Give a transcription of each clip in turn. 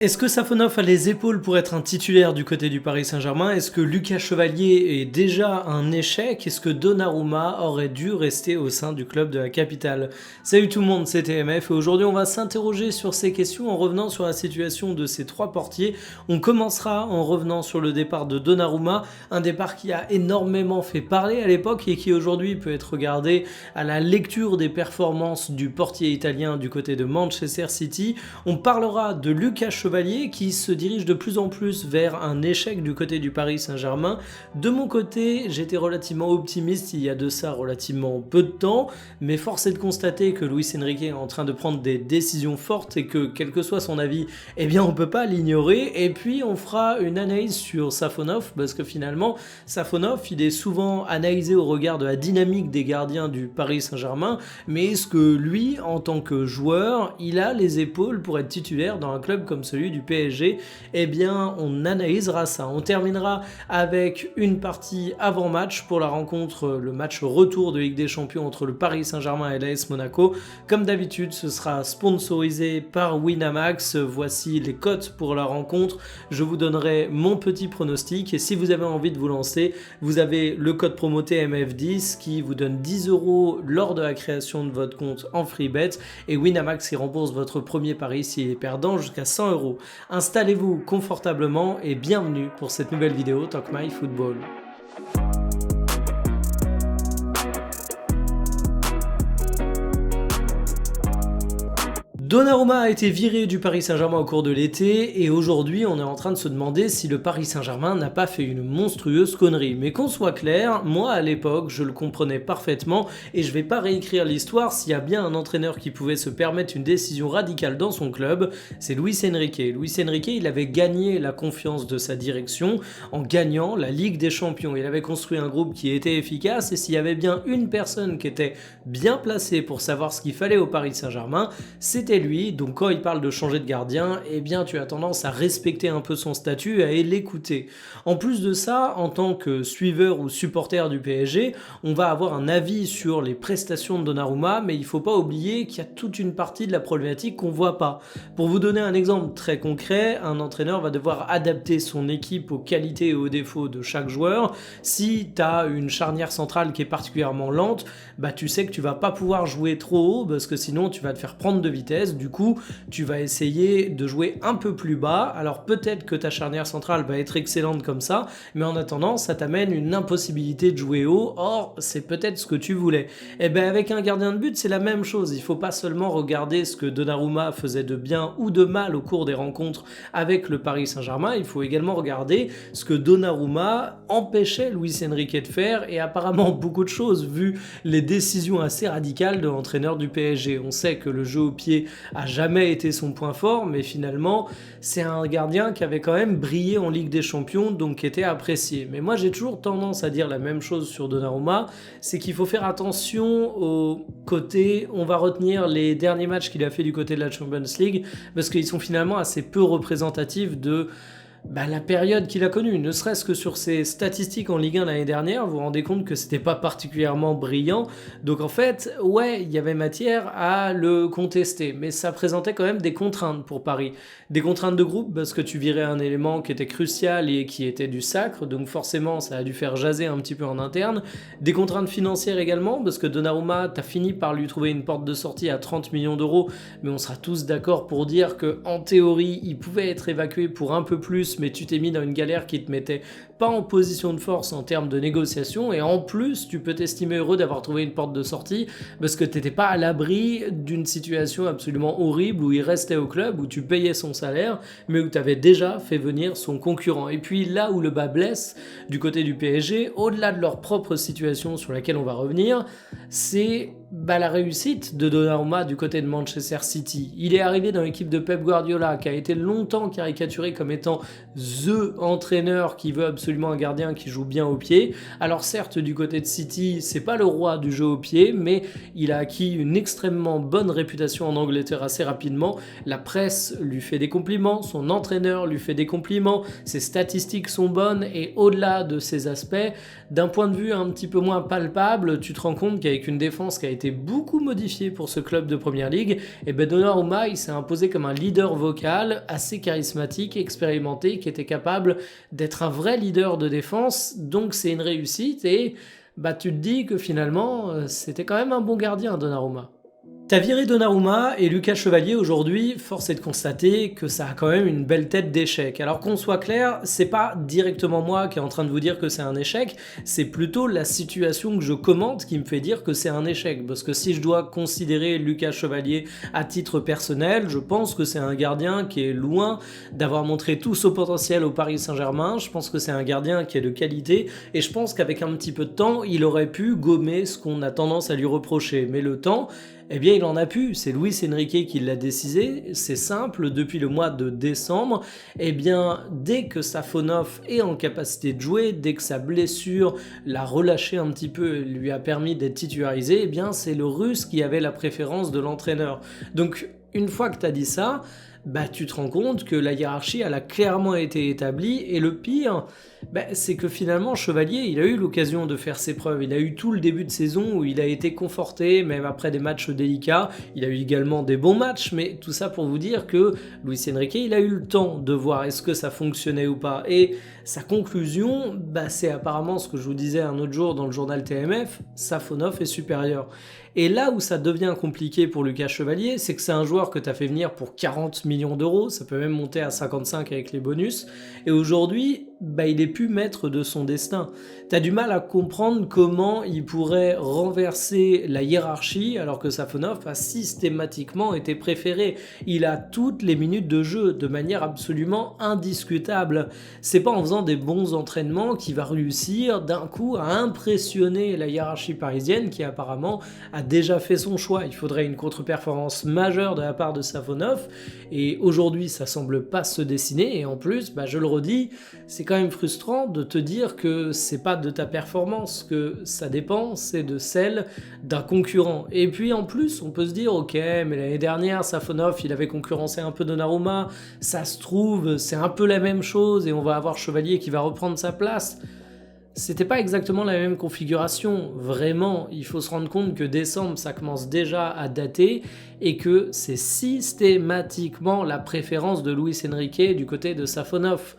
Est-ce que Safonov a les épaules pour être un titulaire du côté du Paris Saint-Germain? Est-ce que Lucas Chevalier est déjà un échec? Est-ce que Donnarumma aurait dû rester au sein du club de la capitale? Salut tout le monde, c'est TMF et aujourd'hui on va s'interroger sur ces questions en revenant sur la situation de ces trois portiers. On commencera en revenant sur le départ de Donnarumma, un départ qui a énormément fait parler à l'époque et qui aujourd'hui peut être regardé à la lecture des performances du portier italien du côté de Manchester City. On parlera de Lucas Chevalier qui se dirige de plus en plus vers un échec du côté du Paris Saint-Germain. De mon côté, j'étais relativement optimiste il y a de ça relativement peu de temps, mais force est de constater que Luis Enrique est en train de prendre des décisions fortes et que, quel que soit son avis, eh bien on peut pas l'ignorer. Et puis on fera une analyse sur Safonov, parce que finalement, Safonov, il est souvent analysé au regard de la dynamique des gardiens du Paris Saint-Germain, mais est-ce que lui, en tant que joueur, il a les épaules pour être titulaire dans un club comme celui du PSG? Eh bien, on analysera ça. On terminera avec une partie avant-match pour la rencontre, le match retour de Ligue des Champions entre le Paris Saint-Germain et l'AS Monaco. Comme d'habitude, ce sera sponsorisé par Winamax. Voici les cotes pour la rencontre. Je vous donnerai mon petit pronostic et si vous avez envie de vous lancer, vous avez le code promo TMF10 qui vous donne 10 € lors de la création de votre compte en free bet et Winamax qui rembourse votre premier pari s'il est perdant jusqu'à 100 €. Installez-vous confortablement et bienvenue pour cette nouvelle vidéo Talk My Football. Donnarumma a été viré du Paris Saint-Germain au cours de l'été et aujourd'hui on est en train de se demander si le Paris Saint-Germain n'a pas fait une monstrueuse connerie. Mais qu'on soit clair, moi à l'époque je le comprenais parfaitement et je vais pas réécrire l'histoire. S'il y a bien un entraîneur qui pouvait se permettre une décision radicale dans son club, c'est Luis Enrique. Luis Enrique, il avait gagné la confiance de sa direction en gagnant la Ligue des Champions. Il avait construit un groupe qui était efficace et s'il y avait bien une personne qui était bien placée pour savoir ce qu'il fallait au Paris Saint-Germain, c'était lui. Donc quand il parle de changer de gardien, eh bien tu as tendance à respecter un peu son statut et à l'écouter. En plus de ça, en tant que suiveur ou supporter du PSG, on va avoir un avis sur les prestations de Donnarumma, mais il ne faut pas oublier qu'il y a toute une partie de la problématique qu'on ne voit pas. Pour vous donner un exemple très concret, un entraîneur va devoir adapter son équipe aux qualités et aux défauts de chaque joueur. Si tu as une charnière centrale qui est particulièrement lente, bah tu sais que tu vas pas pouvoir jouer trop haut parce que sinon tu vas te faire prendre de vitesse. Du coup, tu vas essayer de jouer un peu plus bas. Alors peut-être que ta charnière centrale va être excellente comme ça, mais en attendant, ça t'amène une impossibilité de jouer haut. Or, c'est peut-être ce que tu voulais. Et bien avec un gardien de but, c'est la même chose. Il faut pas seulement regarder ce que Donnarumma faisait de bien ou de mal au cours des rencontres avec le Paris Saint-Germain. Il faut également regarder ce que Donnarumma empêchait Luis Enrique de faire et apparemment beaucoup de choses vu les décisions assez radicales de l'entraîneur du PSG. On sait que le jeu au pied a jamais été son point fort, mais finalement, c'est un gardien qui avait quand même brillé en Ligue des Champions, donc qui était apprécié. Mais moi, j'ai toujours tendance à dire la même chose sur Donnarumma, c'est qu'il faut faire attention au côté, on va retenir les derniers matchs qu'il a fait du côté de la Champions League, parce qu'ils sont finalement assez peu représentatifs de la période qu'il a connue, ne serait-ce que sur ses statistiques en Ligue 1 l'année dernière, vous vous rendez compte que c'était pas particulièrement brillant. Donc en fait, ouais, il y avait matière à le contester, mais ça présentait quand même des contraintes pour Paris. Des contraintes de groupe parce que tu virais un élément qui était crucial et qui était du sacre, donc forcément ça a dû faire jaser un petit peu en interne. Des contraintes financières également, parce que Donnarumma, t'as fini par lui trouver une porte de sortie à 30 millions d'euros, mais on sera tous d'accord pour dire que en théorie, il pouvait être évacué pour un peu plus, mais tu t'es mis dans une galère qui te mettait pas en position de force en termes de négociation et en plus tu peux t'estimer heureux d'avoir trouvé une porte de sortie parce que t'étais pas à l'abri d'une situation absolument horrible où il restait au club, où tu payais son salaire mais où tu avais déjà fait venir son concurrent. Et puis là où le bas blesse du côté du PSG, au-delà de leur propre situation sur laquelle on va revenir, c'est la réussite de Donnarumma du côté de Manchester City. Il est arrivé dans l'équipe de Pep Guardiola qui a été longtemps caricaturé comme étant THE entraîneur qui veut absolument un gardien qui joue bien au pied. Alors certes du côté de City c'est pas le roi du jeu au pied, mais il a acquis une extrêmement bonne réputation en Angleterre assez rapidement. La presse lui fait des compliments, son entraîneur lui fait des compliments, ses statistiques sont bonnes et au-delà de ces aspects, d'un point de vue un petit peu moins palpable, tu te rends compte qu'avec une défense qui a été été beaucoup modifié pour ce club de Première Ligue, et ben Donnarumma il s'est imposé comme un leader vocal, assez charismatique, expérimenté, qui était capable d'être un vrai leader de défense, donc c'est une réussite, et bah tu te dis que finalement c'était quand même un bon gardien Donnarumma. T'as viré Donnarumma et Lucas Chevalier aujourd'hui, force est de constater que ça a quand même une belle tête d'échec. Alors qu'on soit clair, c'est pas directement moi qui est en train de vous dire que c'est un échec, c'est plutôt la situation que je commente qui me fait dire que c'est un échec. Parce que si je dois considérer Lucas Chevalier à titre personnel, je pense que c'est un gardien qui est loin d'avoir montré tout son potentiel au Paris Saint-Germain, je pense que c'est un gardien qui est de qualité, et je pense qu'avec un petit peu de temps, il aurait pu gommer ce qu'on a tendance à lui reprocher. Mais le temps, eh bien, il en a pu. C'est Luis Enrique qui l'a décidé. C'est simple, depuis le mois de décembre, eh bien, dès que Safonov est en capacité de jouer, dès que sa blessure l'a relâché un petit peu et lui a permis d'être titularisé, eh bien, c'est le Russe qui avait la préférence de l'entraîneur. Donc, une fois que tu as dit ça, bah, tu te rends compte que la hiérarchie elle a clairement été établie, et le pire, bah, c'est que finalement Chevalier il a eu l'occasion de faire ses preuves, il a eu tout le début de saison où il a été conforté même après des matchs délicats, il a eu également des bons matchs, mais tout ça pour vous dire que Luis Enrique il a eu le temps de voir est-ce que ça fonctionnait ou pas, et sa conclusion bah, c'est apparemment ce que je vous disais un autre jour dans le journal TMF, Safonov est supérieur. Et là où ça devient compliqué pour Lucas Chevalier, c'est que c'est un joueur que tu as fait venir pour 40 millions d'euros, ça peut même monter à 55 avec les bonus, et aujourd'hui, bah, il est plus maître de son destin. Tu as du mal à comprendre comment il pourrait renverser la hiérarchie alors que Safonov a systématiquement été préféré. Il a toutes les minutes de jeu de manière absolument indiscutable. C'est pas en faisant des bons entraînements qu'il va réussir d'un coup à impressionner la hiérarchie parisienne qui apparemment a déjà fait son choix. Il faudrait une contre-performance majeure de la part de Safonov, et aujourd'hui ça semble pas se dessiner, et en plus, bah, je le redis, c'est quand même frustrant de te dire que c'est pas de ta performance que ça dépend, c'est de celle d'un concurrent. Et puis en plus, on peut se dire, ok, mais l'année dernière, Safonov, il avait concurrencé un peu Donnarumma, ça se trouve, c'est un peu la même chose, et on va avoir Chevalier qui va reprendre sa place. C'était pas exactement la même configuration, vraiment, il faut se rendre compte que décembre ça commence déjà à dater et que c'est systématiquement la préférence de Luis Enrique du côté de Safonov.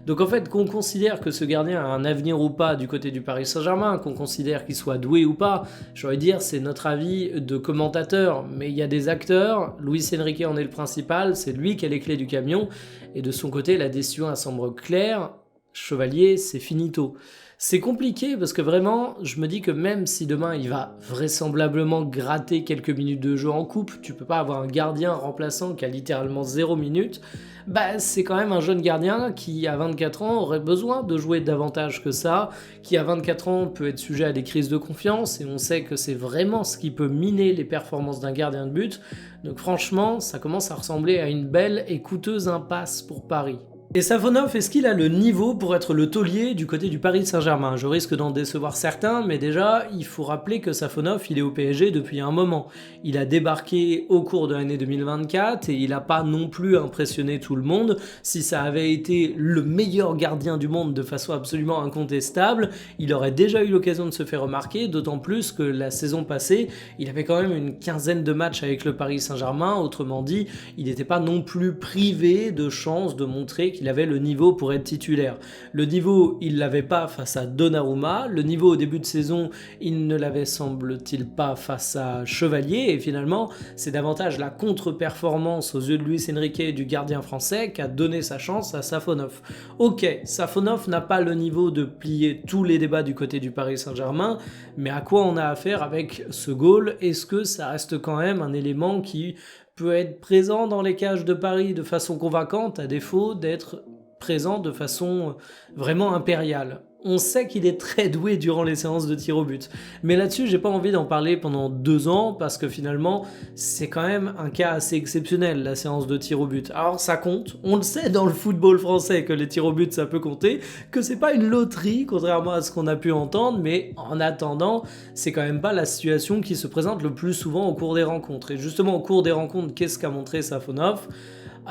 Donc en fait, qu'on considère que ce gardien a un avenir ou pas du côté du Paris Saint-Germain, qu'on considère qu'il soit doué ou pas, j'aurais dire c'est notre avis de commentateur, mais il y a des acteurs, Luis Enrique en est le principal, c'est lui qui a les clés du camion, et de son côté la décision semble claire, Chevalier c'est finito. C'est compliqué parce que vraiment, je me dis que même si demain il va vraisemblablement gratter quelques minutes de jeu en coupe, tu peux pas avoir un gardien remplaçant qui a littéralement 0 minutes, bah c'est quand même un jeune gardien qui à 24 ans aurait besoin de jouer davantage que ça, qui à 24 ans peut être sujet à des crises de confiance, et on sait que c'est vraiment ce qui peut miner les performances d'un gardien de but, donc franchement ça commence à ressembler à une belle et coûteuse impasse pour Paris. Et Safonov, est-ce qu'il a le niveau pour être le taulier du côté du Paris Saint-Germain? Je risque d'en décevoir certains, mais déjà, il faut rappeler que Safonov, il est au PSG depuis un moment. Il a débarqué au cours de l'année 2024 et il n'a pas non plus impressionné tout le monde. Si ça avait été le meilleur gardien du monde de façon absolument incontestable, il aurait déjà eu l'occasion de se faire remarquer, d'autant plus que la saison passée, il avait quand même une quinzaine de matchs avec le Paris Saint-Germain, autrement dit, il n'était pas non plus privé de chance de montrer qu'il avait le niveau pour être titulaire. Le niveau, il l'avait pas face à Donnarumma, le niveau au début de saison, il ne l'avait semble-t-il pas face à Chevalier, et finalement, c'est davantage la contre-performance aux yeux de Luis Enrique du gardien français qui a donné sa chance à Safonov. Ok, Safonov n'a pas le niveau de plier tous les débats du côté du Paris Saint-Germain, mais à quoi on a affaire avec ce goal? Est-ce que ça reste quand même un élément qui peut être présent dans les cages de Paris de façon convaincante, à défaut d'être présent de façon vraiment impériale? On sait qu'il est très doué durant les séances de tir au but. Mais là-dessus, j'ai pas envie d'en parler pendant 2 ans parce que finalement, c'est quand même un cas assez exceptionnel, la séance de tir au but. Alors ça compte, on le sait dans le football français que les tirs au but ça peut compter, que c'est pas une loterie contrairement à ce qu'on a pu entendre, mais en attendant, c'est quand même pas la situation qui se présente le plus souvent au cours des rencontres. Et justement, au cours des rencontres, qu'est-ce qu'a montré Safonov ?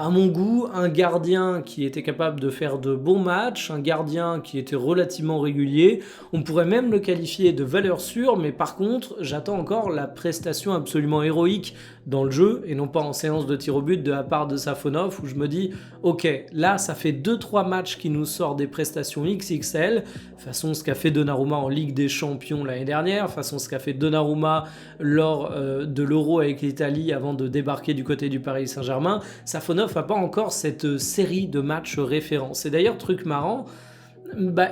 À mon goût, un gardien qui était capable de faire de bons matchs, un gardien qui était relativement régulier, on pourrait même le qualifier de valeur sûre, mais par contre, j'attends encore la prestation absolument héroïque dans le jeu, et non pas en séance de tir au but de la part de Safonov, où je me dis, ok, là, ça fait 2-3 matchs qui nous sortent des prestations XXL, façon ce qu'a fait Donnarumma en Ligue des Champions l'année dernière, façon ce qu'a fait Donnarumma lors de l'Euro avec l'Italie avant de débarquer du côté du Paris Saint-Germain. Safonov n'a pas encore cette série de matchs référence. Et d'ailleurs, truc marrant,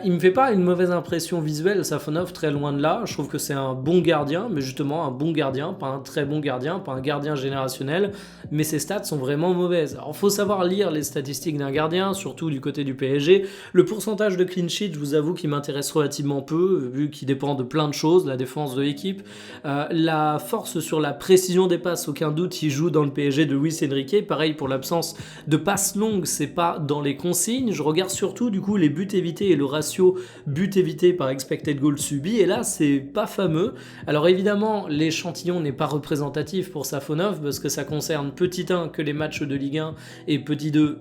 il me fait pas une mauvaise impression visuelle, Safonov, très loin de là. Je trouve que c'est un bon gardien, mais justement un bon gardien, pas un très bon gardien, pas un gardien générationnel, mais ses stats sont vraiment mauvaises. Alors faut savoir lire les statistiques d'un gardien, surtout du côté du PSG. Le pourcentage de clean sheet, je vous avoue qu'il m'intéresse relativement peu, vu qu'il dépend de plein de choses, la défense de l'équipe. La force sur la précision des passes, aucun doute, il joue dans le PSG de Luis Enrique. Pareil pour l'absence de passes longues, c'est pas dans les consignes. Je regarde surtout du coup les buts évités et le ratio but évité par expected goal subi, et là c'est pas fameux. Alors évidemment l'échantillon n'est pas représentatif pour Safonov parce que ça concerne petit 1 que les matchs de Ligue 1 et petit 2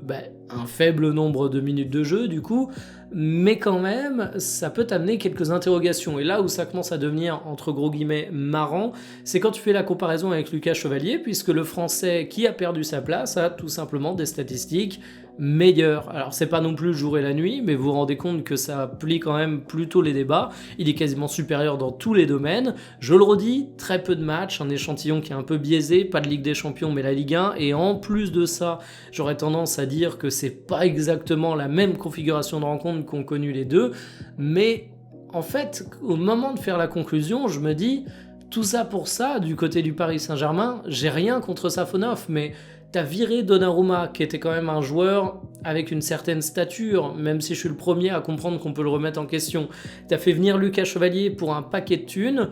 un faible nombre de minutes de jeu du coup, mais quand même ça peut t'amener quelques interrogations, et là où ça commence à devenir entre gros guillemets marrant, c'est quand tu fais la comparaison avec Lucas Chevalier, puisque le français qui a perdu sa place a tout simplement des statistiques meilleures. Alors c'est pas non plus le jour et la nuit, mais vous vous rendez compte que ça plie quand même plutôt les débats. Il est quasiment supérieur dans tous les domaines. Je le redis, très peu de matchs, un échantillon qui est un peu biaisé, pas de Ligue des Champions mais la Ligue 1, et en plus de ça, j'aurais tendance à dire que c'est pas exactement la même configuration de rencontre qu'ont connu les deux, mais en fait, au moment de faire la conclusion, je me dis, tout ça pour ça, du côté du Paris Saint-Germain, j'ai rien contre Safonov, mais t'as viré Donnarumma, qui était quand même un joueur avec une certaine stature, même si je suis le premier à comprendre qu'on peut le remettre en question. T'as fait venir Lucas Chevalier pour un paquet de thunes,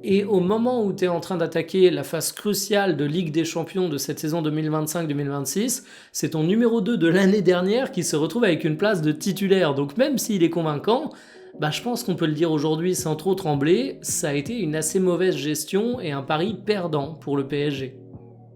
et au moment où tu es en train d'attaquer la phase cruciale de Ligue des Champions de cette saison 2025-2026, c'est ton numéro 2 de l'année dernière qui se retrouve avec une place de titulaire. Donc même s'il est convaincant, je pense qu'on peut le dire aujourd'hui sans trop trembler, ça a été une assez mauvaise gestion et un pari perdant pour le PSG.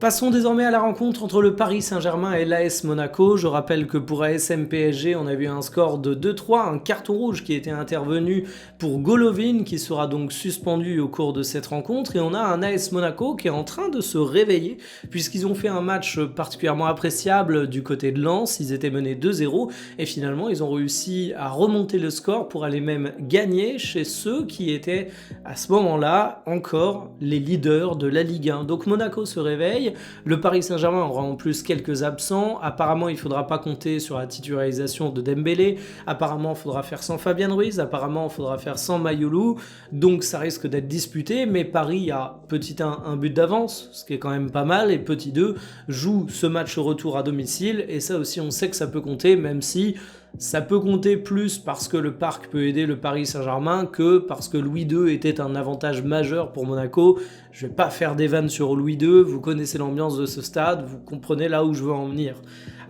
Passons désormais à la rencontre entre le Paris Saint-Germain et l'AS Monaco. Je rappelle que pour ASM PSG, on a vu un score de 2-3, un carton rouge qui était intervenu pour Golovin, qui sera donc suspendu au cours de cette rencontre. Et on a un AS Monaco qui est en train de se réveiller, puisqu'ils ont fait un match particulièrement appréciable du côté de Lens. Ils étaient menés 2-0, et finalement, ils ont réussi à remonter le score pour aller même gagner chez ceux qui étaient, à ce moment-là, encore les leaders de la Ligue 1. Donc Monaco se réveille. Le Paris Saint-Germain aura en plus quelques absents. Apparemment, il ne faudra pas compter sur la titularisation de Dembélé. Apparemment, il faudra faire sans Fabien Ruiz. Apparemment, il faudra faire sans Mayoulou. Donc, ça risque d'être disputé. Mais Paris a, petit 1, un but d'avance, ce qui est quand même pas mal. Et petit 2, joue ce match retour à domicile. Et ça aussi, on sait que ça peut compter, même si ça peut compter plus parce que le Parc peut aider le Paris Saint-Germain que parce que Louis II était un avantage majeur pour Monaco. Je vais pas faire des vannes sur Louis II, vous connaissez l'ambiance de ce stade, vous comprenez là où je veux en venir.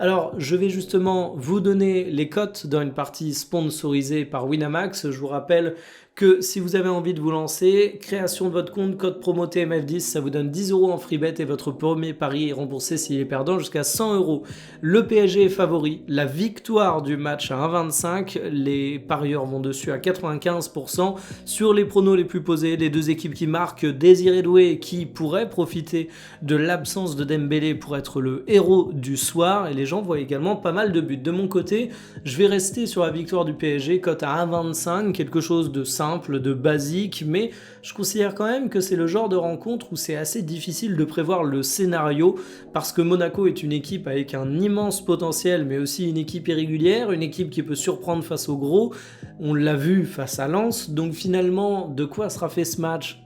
Alors, je vais justement vous donner les cotes dans une partie sponsorisée par Winamax. Je vous rappelle que si vous avez envie de vous lancer, création de votre compte, code promo TMF10, ça vous donne 10 € en free bet et votre premier pari est remboursé s'il est perdant jusqu'à 100 €. Le PSG est favori, la victoire du match à 1,25, les parieurs vont dessus à 95%. Sur les pronos les plus posés, les deux équipes qui marquent, Désiré Doué qui pourrait profiter de l'absence de Dembélé pour être le héros du soir, et les gens voient également pas mal de buts. De mon côté, je vais rester sur la victoire du PSG, cote à 1,25, quelque chose de simple, de basique, mais je considère quand même que c'est le genre de rencontre où c'est assez difficile de prévoir le scénario, parce que Monaco est une équipe avec un immense potentiel, mais aussi une équipe irrégulière, une équipe qui peut surprendre face aux gros. On l'a vu face à Lens, donc finalement, de quoi sera fait ce match ?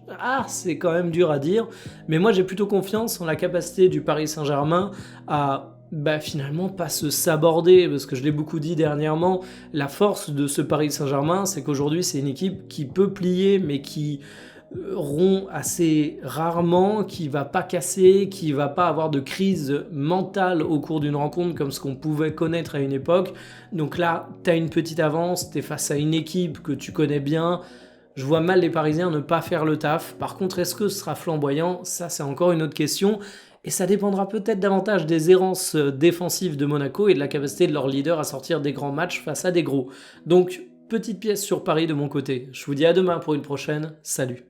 C'est quand même dur à dire, mais moi j'ai plutôt confiance en la capacité du Paris Saint-Germain à finalement pas se saborder, parce que je l'ai beaucoup dit dernièrement, la force de ce Paris Saint-Germain, c'est qu'aujourd'hui c'est une équipe qui peut plier, mais qui rompt assez rarement, qui va pas casser, qui va pas avoir de crise mentale au cours d'une rencontre comme ce qu'on pouvait connaître à une époque. Donc là, t'as une petite avance, t'es face à une équipe que tu connais bien. Je vois mal les Parisiens ne pas faire le taf. Par contre, est-ce que ce sera flamboyant ? Ça, c'est encore une autre question. Et ça dépendra peut-être davantage des errances défensives de Monaco et de la capacité de leur leader à sortir des grands matchs face à des gros. Donc, petite pièce sur Paris de mon côté. Je vous dis à demain pour une prochaine. Salut.